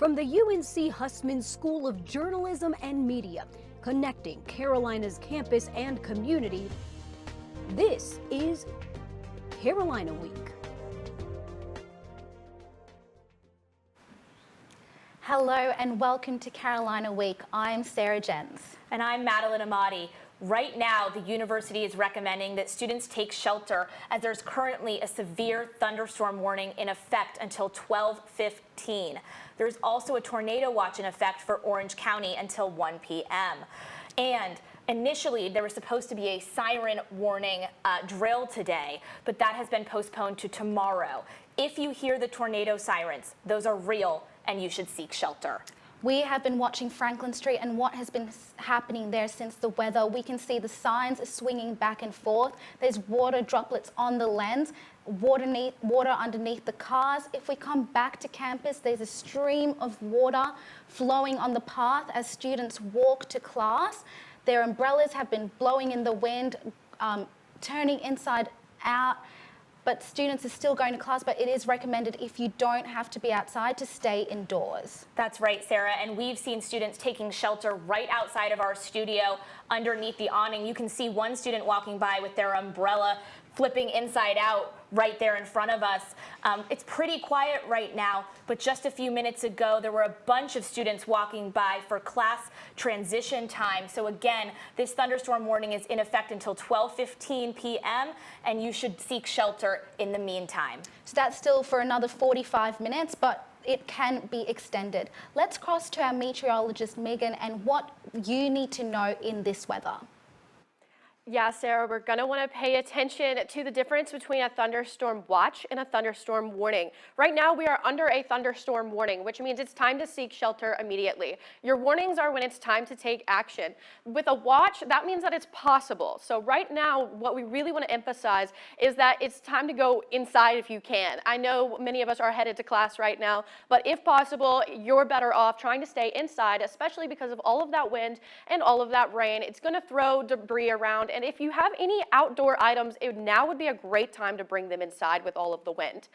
From the UNC Hussman School of Journalism and Media, connecting Carolina's campus and community, this is Carolina Week. Hello and welcome to Carolina Week. I'm Sarah Jens. And I'm Madeline Amati. Right now, the university is recommending that students take shelter as there's currently a severe thunderstorm warning in effect until 12:15. There's also a tornado watch in effect for Orange County until 1 p.m. And initially, there was supposed to be a siren warning drill today, but that has been postponed to tomorrow. If you hear the tornado sirens, those are real and you should seek shelter. We have been watching Franklin Street and what has been happening there since the weather. We can see the signs swinging back and forth. There's water droplets on the lens, water underneath the cars. If we come back to campus, there's a stream of water flowing on the path as students walk to class. Their umbrellas have been blowing in the wind, turning inside out. But students are still going to class, but it is recommended if you don't have to be outside to stay indoors. That's right, Sarah, and we've seen students taking shelter right outside of our studio underneath the awning. You can see one student walking by with their umbrella flipping inside out right there in front of us. It's pretty quiet right now, but just a few minutes ago, there were a bunch of students walking by for class transition time. So again, this thunderstorm warning is in effect until 12:15 p.m., and you should seek shelter in the meantime. So that's still for another 45 minutes, but it can be extended. Let's cross to our meteorologist, Megan, and what you need to know in this weather. Yeah, Sarah, we're going to want to pay attention to the difference between a thunderstorm watch and a thunderstorm warning. Right now, we are under a thunderstorm warning, which means it's time to seek shelter immediately. Your warnings are when it's time to take action. With a watch, that means that it's possible. So right now, what we really want to emphasize is that it's time to go inside if you can. I know many of us are headed to class right now, but if possible, you're better off trying to stay inside, especially because of all of that wind and all of that rain. It's going to throw debris around. And if you have any outdoor items, now would be a great time to bring them inside with all of the wind.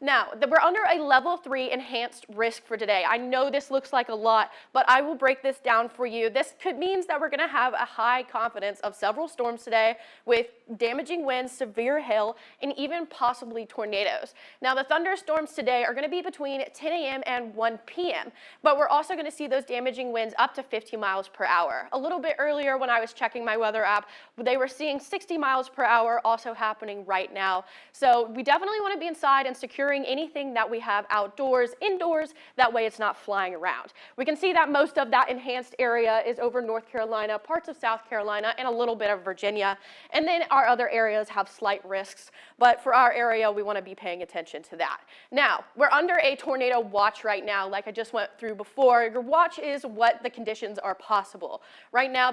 Now, we're under a level 3 enhanced risk for today. I know this looks like a lot, but I will break this down for you. This means that we're going to have a high confidence of several storms today with damaging winds, severe hail, and even possibly tornadoes. Now, the thunderstorms today are going to be between 10 a.m. and 1 p.m., but we're also going to see those damaging winds up to 50 miles per hour. A little bit earlier when I was checking my weather app, they were seeing 60 miles per hour also happening right now. So we definitely want to be inside and securing anything that we have outdoors, indoors, that way it's not flying around. We can see that most of that enhanced area is over North Carolina, parts of South Carolina, and a little bit of Virginia. And then our other areas have slight risks, but for our area, we want to be paying attention to that. Now, we're under a tornado watch right now, like I just went through before. Your watch is what the conditions are possible. Right now,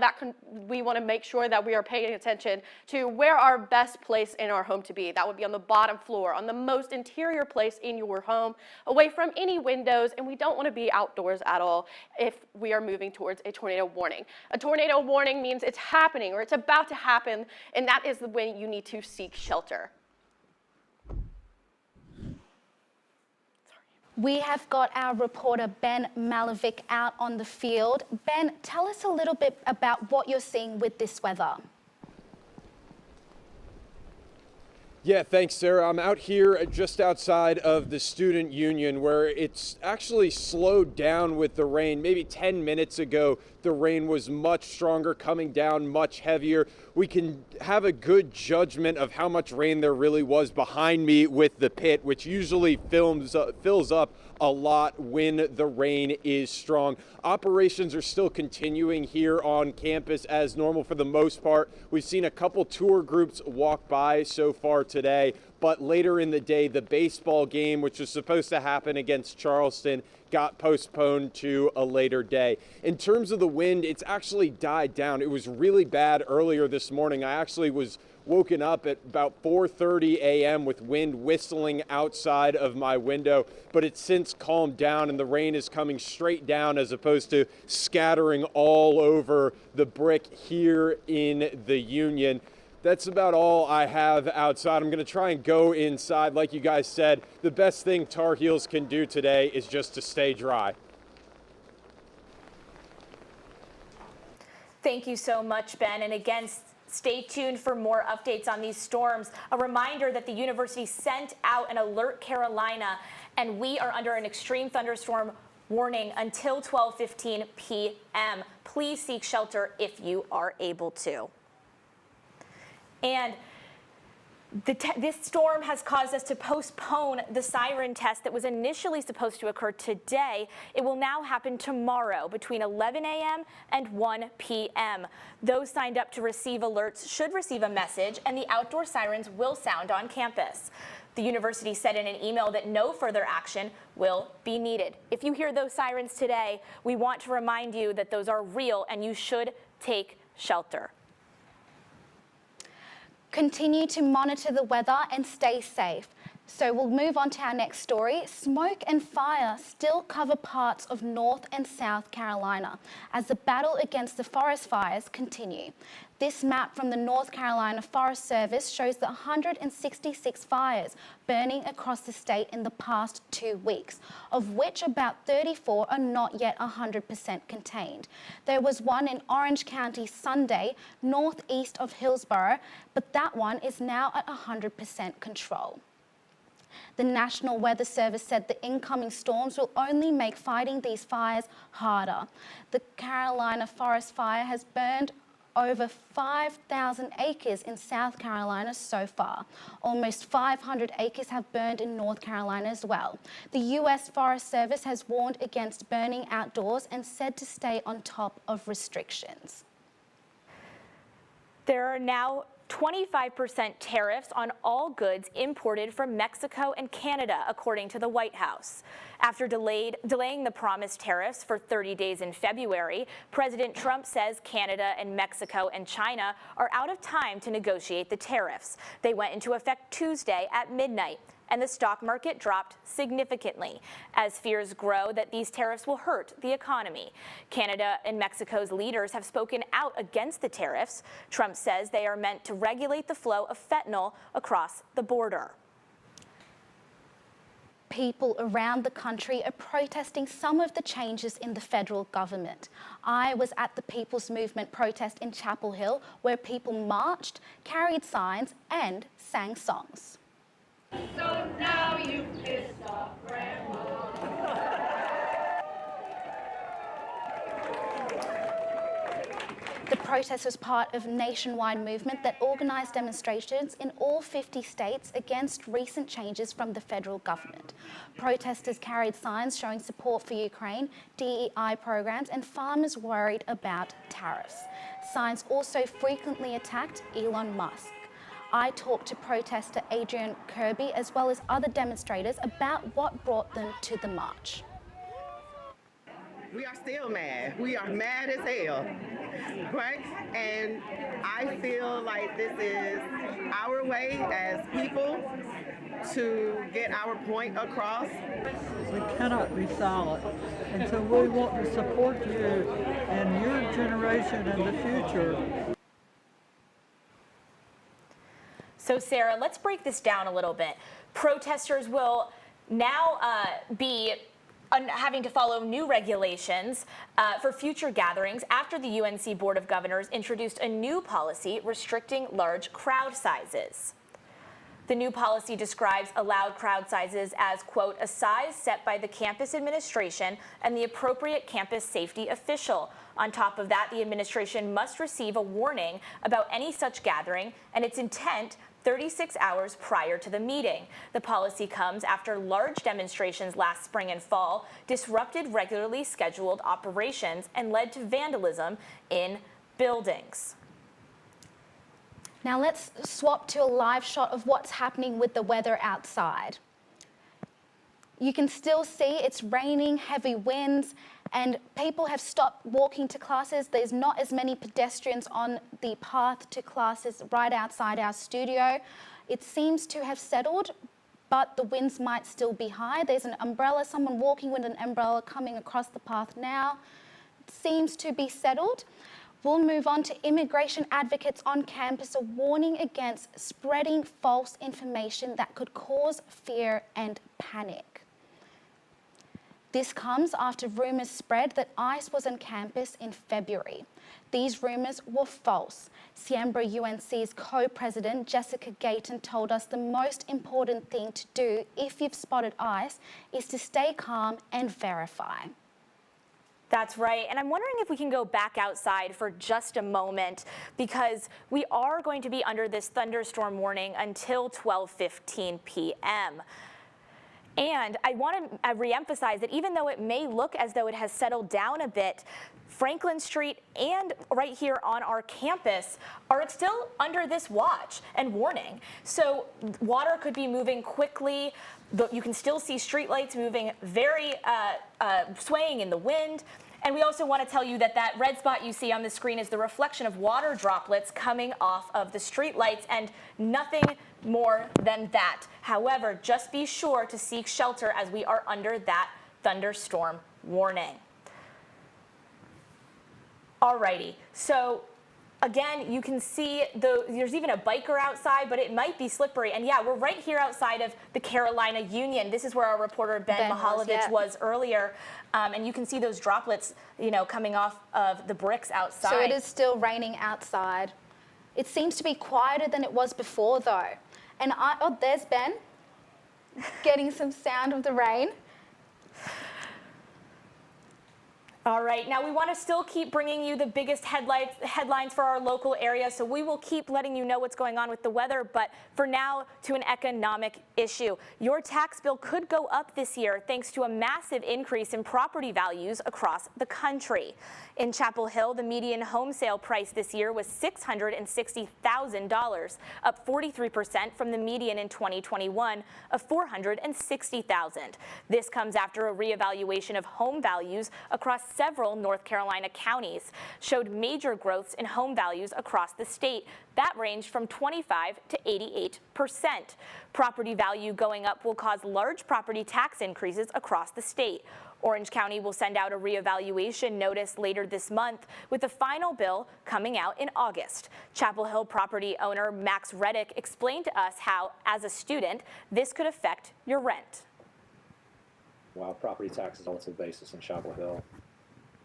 we want to make sure that we are paying attention to where our best place in our home to be. That would be on the bottom floor, on the most interior place in your home, away from any windows, and we don't want to be outdoors at all if we are moving towards a tornado warning. A tornado warning means it's happening or it's about to happen, and that is when you need to seek shelter. We have got our reporter Ben Malovic out on the field. Ben, tell us a little bit about what you're seeing with this weather. Yeah, thanks, Sarah. I'm out here just outside of the Student Union where it's actually slowed down with the rain. Maybe 10 minutes ago, the rain was much stronger, coming down much heavier. We can have a good judgment of how much rain there really was behind me with the pit, which usually fills up a lot when the rain is strong. Operations are still continuing here on campus as normal for the most part. We've seen a couple tour groups walk by so far today, but later in the day, the baseball game, which was supposed to happen against Charleston, got postponed to a later day. In terms of the wind, it's actually died down. It was really bad earlier this morning. I actually was woken up at about 4:30 a.m. with wind whistling outside of my window, but it's since calmed down and the rain is coming straight down as opposed to scattering all over the brick here in the Union. That's about all I have outside. I'm going to try and go inside. Like you guys said, the best thing Tar Heels can do today is just to stay dry. Thank you so much, Ben. And again, stay tuned for more updates on these storms. A reminder that the university sent out an Alert Carolina, and we are under an extreme thunderstorm warning until 12:15 p.m. Please seek shelter if you are able to. And this storm has caused us to postpone the siren test that was initially supposed to occur today. It will now happen tomorrow between 11 a.m. and 1 p.m. Those signed up to receive alerts should receive a message, and the outdoor sirens will sound on campus. The university said in an email that no further action will be needed. If you hear those sirens today, we want to remind you that those are real and you should take shelter. Continue to monitor the weather and stay safe. So we'll move on to our next story. Smoke and fire still cover parts of North and South Carolina as the battle against the forest fires continue. This map from the North Carolina Forest Service shows the 166 fires burning across the state in the past 2 weeks, of which about 34 are not yet 100% contained. There was one in Orange County Sunday, northeast of Hillsborough, but that one is now at 100% control. The National Weather Service said the incoming storms will only make fighting these fires harder. The Carolina Forest Fire has burned over 5,000 acres in South Carolina so far. Almost 500 acres have burned in North Carolina as well. The U.S. Forest Service has warned against burning outdoors and said to stay on top of restrictions. There are now 25% tariffs on all goods imported from Mexico and Canada, according to the White House. After delaying the promised tariffs for 30 days in February, President Trump says Canada and Mexico and China are out of time to negotiate the tariffs. They went into effect Tuesday at midnight, and the stock market dropped significantly as fears grow that these tariffs will hurt the economy. Canada and Mexico's leaders have spoken out against the tariffs. Trump says they are meant to regulate the flow of fentanyl across the border. People around the country are protesting some of the changes in the federal government. I was at the People's Movement protest in Chapel Hill, where people marched, carried signs, and sang songs. So now you pissed off Grandma. The protest was part of a nationwide movement that organised demonstrations in all 50 states against recent changes from the federal government. Protesters carried signs showing support for Ukraine, DEI programs, and farmers worried about tariffs. Signs also frequently attacked Elon Musk. I talked to protester Adrian Kirby as well as other demonstrators about what brought them to the march. We are still mad. We are mad as hell, right? And I feel like this is our way as people to get our point across. We cannot be silent, and so we want to support you and your generation in the future. So Sarah, let's break this down a little bit. Protesters will now be having to follow new regulations for future gatherings after the UNC Board of Governors introduced a new policy restricting large crowd sizes. The new policy describes allowed crowd sizes as, quote, a size set by the campus administration and the appropriate campus safety official. On top of that, the administration must receive a warning about any such gathering and its intent 36 hours prior to the meeting. The policy comes after large demonstrations last spring and fall disrupted regularly scheduled operations and led to vandalism in buildings. Now let's swap to a live shot of what's happening with the weather outside. You can still see it's raining, heavy winds, and people have stopped walking to classes. There's not as many pedestrians on the path to classes right outside our studio. It seems to have settled, but the winds might still be high. There's an umbrella, someone walking with an umbrella coming across the path now. It seems to be settled. We'll move on to immigration advocates on campus are warning against spreading false information that could cause fear and panic. This comes after rumours spread that ICE was on campus in February. These rumours were false. CBC-UNC's co-president Jessica Gayton told us the most important thing to do if you've spotted ICE is to stay calm and verify. That's right. And I'm wondering if we can go back outside for just a moment, because we are going to be under this thunderstorm warning until 12:15 p.m. And I want to reemphasize that even though it may look as though it has settled down a bit, Franklin Street and right here on our campus are still under this watch and warning. So water could be moving quickly. You can still see streetlights moving very swaying in the wind. And we also want to tell you that that red spot you see on the screen is the reflection of water droplets coming off of the streetlights, and nothing more than that. However, just be sure to seek shelter as we are under that thunderstorm warning. Alrighty, so again, you can see there's even a biker outside, but it might be slippery. And yeah, we're right here outside of the Carolina Union. This is where our reporter Ben Mihaljevic was earlier. And you can see those droplets, coming off of the bricks outside. So it is still raining outside. It seems to be quieter than it was before, though. And there's Ben, getting some sound of the rain. All right, now we want to still keep bringing you the biggest headlines for our local area, so we will keep letting you know what's going on with the weather, but for now, to an economic issue. Your tax bill could go up this year thanks to a massive increase in property values across the country. In Chapel Hill, the median home sale price this year was $660,000, up 43% from the median in 2021 of $460,000. This comes after a reevaluation of home values across several North Carolina counties showed major growths in home values across the state that ranged from 25 to 88%. Property value going up will cause large property tax increases across the state. Orange County will send out a reevaluation notice later this month, with the final bill coming out in August. Chapel Hill property owner Max Reddick explained to us how, as a student, this could affect your rent. While property tax is on its basis in Chapel Hill,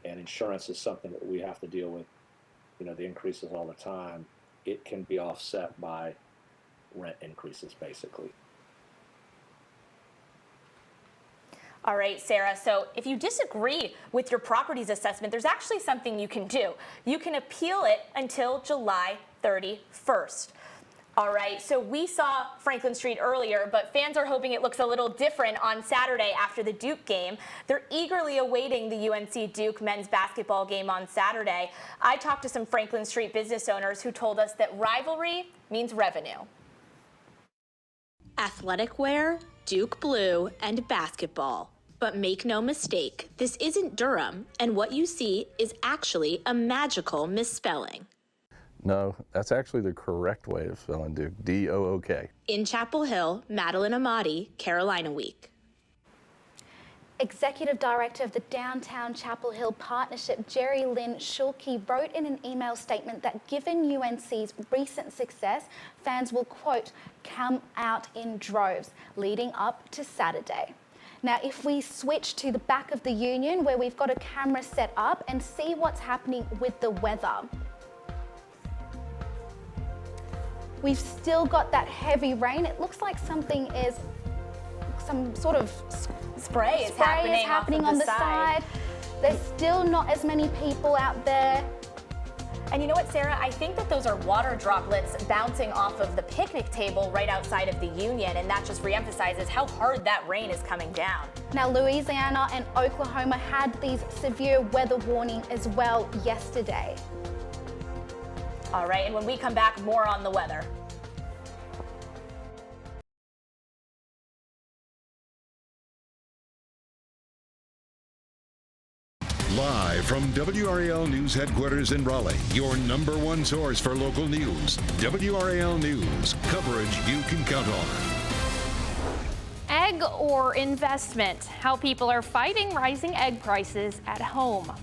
and insurance is something that we have to deal with, the increases all the time, it can be offset by rent increases, basically. All right, Sarah, so if you disagree with your property's assessment, there's actually something you can do. You can appeal it until July 31st. All right, so we saw Franklin Street earlier, but fans are hoping it looks a little different on Saturday after the Duke game. They're eagerly awaiting the UNC Duke men's basketball game on Saturday. I talked to some Franklin Street business owners who told us that rivalry means revenue. Athletic wear, Duke blue, and basketball. But make no mistake, this isn't Durham, and what you see is actually a magical misspelling. No, that's actually the correct way of spelling Duke, D-O-O-K. In Chapel Hill, Madeline Amati, Carolina Week. Executive Director of the Downtown Chapel Hill Partnership, Jerry Lynn Schulke, wrote in an email statement that given UNC's recent success, fans will, quote, come out in droves leading up to Saturday. Now, if we switch to the back of the Union, where we've got a camera set up, and see what's happening with the weather. We've still got that heavy rain. It looks like some sort of spray is happening on the side. There's still not as many people out there. And you know what, Sarah? I think that those are water droplets bouncing off of the picnic table right outside of the Union, and that just reemphasizes how hard that rain is coming down. Now, Louisiana and Oklahoma had these severe weather warning as well yesterday. All right, and when we come back, more on the weather. Live from WRAL News headquarters in Raleigh, your #1 source for local news. WRAL News, coverage you can count on. Egg or investment, how people are fighting rising egg prices at home.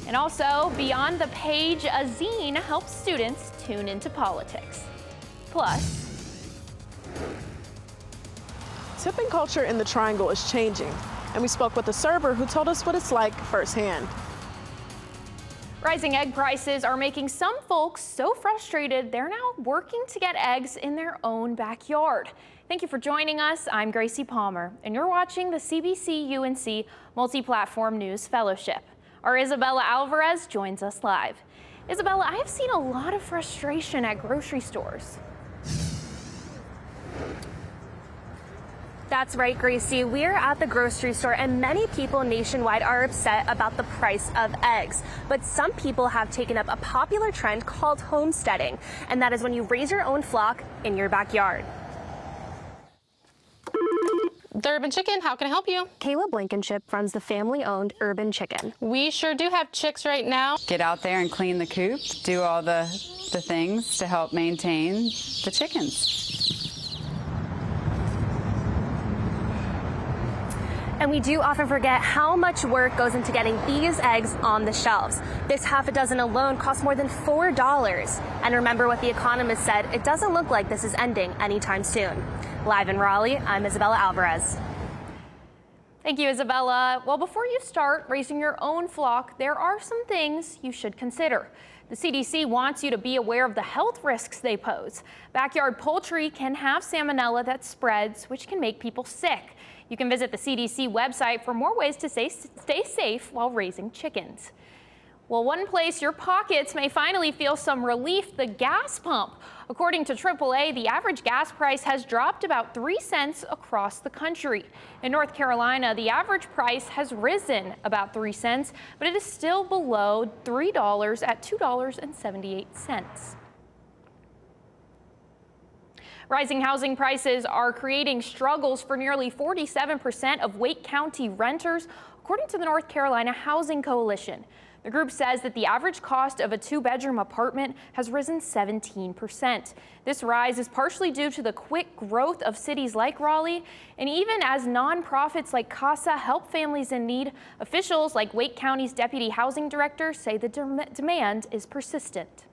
And also, Beyond the Page, a zine helps students tune into politics. Plus, Tipping culture in the Triangle is changing. and we spoke with a server who told us what it's like firsthand. Rising egg prices are making some folks so frustrated they're now working to get eggs in their own backyard. Thank you for joining us. I'm Gracie Palmer, and you're watching the CBC-UNC Multiplatform News Fellowship. Our Isabella Alvarez joins us live. Isabella, I have seen a lot of frustration at grocery stores. That's right, Gracie. We're at the grocery store, and many people nationwide are upset about the price of eggs. But some people have taken up a popular trend called homesteading, and that is when you raise your own flock in your backyard. The Urban Chicken, how can I help you? Kayla Blankenship runs the family-owned Urban Chicken. We sure do have chicks right now. Get out there and clean the coop, do all the things to help maintain the chickens. And we do often forget how much work goes into getting these eggs on the shelves. This half a dozen alone costs more than $4. And remember what The Economist said, it doesn't look like this is ending anytime soon. Live in Raleigh, I'm Isabella Alvarez. Thank you, Isabella. Well, before you start raising your own flock, there are some things you should consider. The CDC wants you to be aware of the health risks they pose. Backyard poultry can have salmonella that spreads, which can make people sick. You can visit the CDC website for more ways to stay safe while raising chickens. Well, one place your pockets may finally feel some relief, the gas pump. According to AAA, the average gas price has dropped about 3 cents across the country. In North Carolina, the average price has risen about 3 cents, but it is still below $3 at $2.78. Rising housing prices are creating struggles for nearly 47% of Wake County renters, according to the North Carolina Housing Coalition. The group says that the average cost of a 2-bedroom apartment has risen 17%. This rise is partially due to the quick growth of cities like Raleigh, and even as nonprofits like CASA help families in need, officials like Wake County's deputy housing director say the demand is persistent.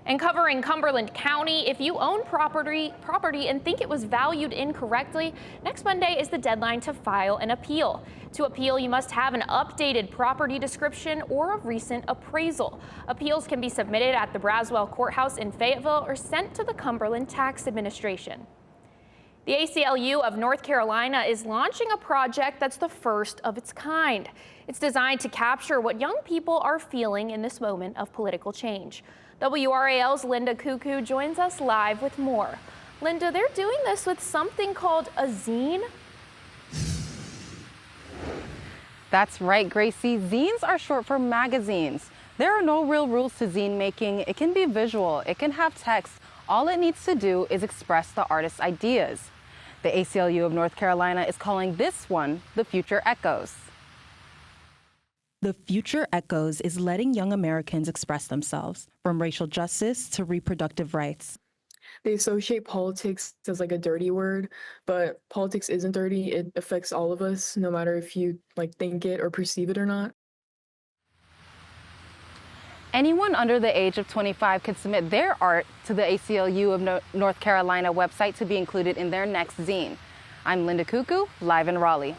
And covering Cumberland County, if you own property and think it was valued incorrectly, next Monday is the deadline to file an appeal. To appeal, you must have an updated property description or a recent appraisal. Appeals can be submitted at the Braswell Courthouse in Fayetteville or sent to the Cumberland Tax Administration. The ACLU of North Carolina is launching a project that's the first of its kind. It's designed to capture what young people are feeling in this moment of political change. WRAL's Linda Cuckoo joins us live with more. Linda, they're doing this with something called a zine. That's right, Gracie. Zines are short for magazines. There are no real rules to zine making. It can be visual, it can have text. All it needs to do is express the artist's ideas. The ACLU of North Carolina is calling this one The Future Echoes. The Future Echoes is letting young Americans express themselves, from racial justice to reproductive rights. They associate politics as like a dirty word, but politics isn't dirty. It affects all of us, no matter if you think it or perceive it or not. Anyone under the age of 25 can submit their art to the ACLU of North Carolina website to be included in their next zine. I'm Linda Cuckoo, live in Raleigh.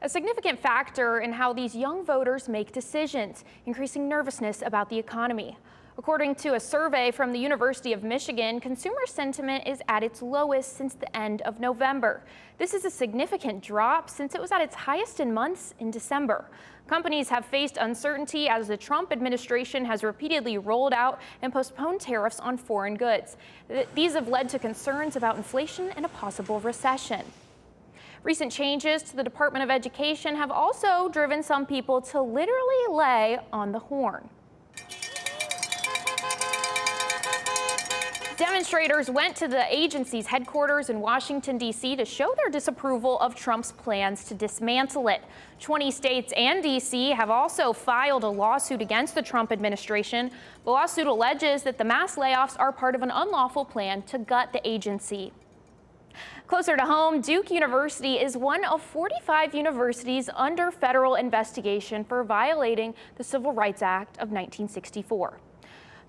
A significant factor in how these young voters make decisions, increasing nervousness about the economy. According to a survey from the University of Michigan, consumer sentiment is at its lowest since the end of November. This is a significant drop since it was at its highest in months in December. Companies have faced uncertainty as the Trump administration has repeatedly rolled out and postponed tariffs on foreign goods. These have led to concerns about inflation and a possible recession. Recent changes to the Department of Education have also driven some people to literally lay on the horn. Demonstrators went to the agency's headquarters in Washington, D.C. to show their disapproval of Trump's plans to dismantle it. 20 states and D.C. have also filed a lawsuit against the Trump administration. The lawsuit alleges that the mass layoffs are part of an unlawful plan to gut the agency. Closer to home, Duke University is one of 45 universities under federal investigation for violating the Civil Rights Act of 1964.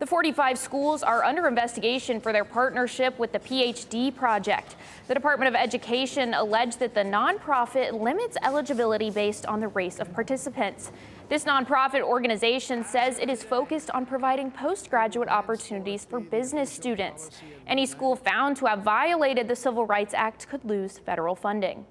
The 45 schools are under investigation for their partnership with the PhD project. The Department of Education alleged that the nonprofit limits eligibility based on the race of participants. This nonprofit organization says it is focused on providing postgraduate opportunities for business students. Any school found to have violated the Civil Rights Act could lose federal funding.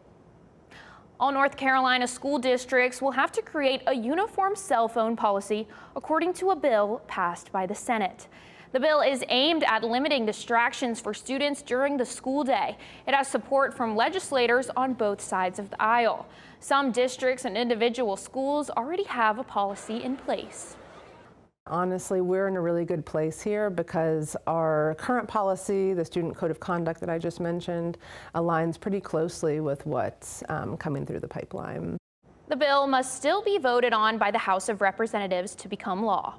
All North Carolina school districts will have to create a uniform cell phone policy, according to a bill passed by the Senate. The bill is aimed at limiting distractions for students during the school day. It has support from legislators on both sides of the aisle. Some districts and individual schools already have a policy in place. Honestly, we're in a really good place here because our current policy, the Student Code of Conduct that I just mentioned, aligns pretty closely with what's coming through the pipeline. The bill must still be voted on by the House of Representatives to become law.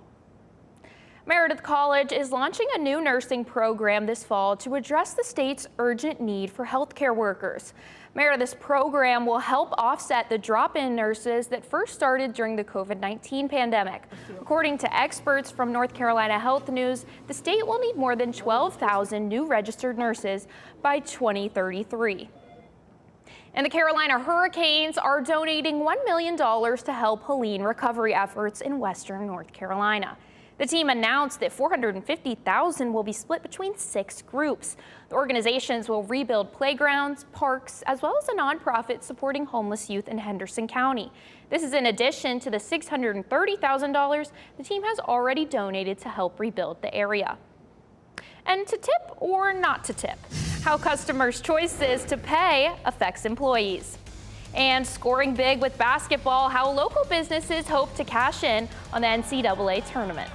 Meredith College is launching a new nursing program this fall to address the state's urgent need for healthcare workers. Meredith's program will help offset the drop-in nurses that first started during the COVID-19 pandemic. According to experts from North Carolina Health News, the state will need more than 12,000 new registered nurses by 2033. And the Carolina Hurricanes are donating $1 million to help Helene recovery efforts in western North Carolina. The team announced that $450,000 will be split between 6 groups. The organizations will rebuild playgrounds, parks, as well as a nonprofit supporting homeless youth in Henderson County. This is in addition to the $630,000 the team has already donated to help rebuild the area. And to tip or not to tip, how customers' choices to pay affects employees. And scoring big with basketball, how local businesses hope to cash in on the NCAA tournament.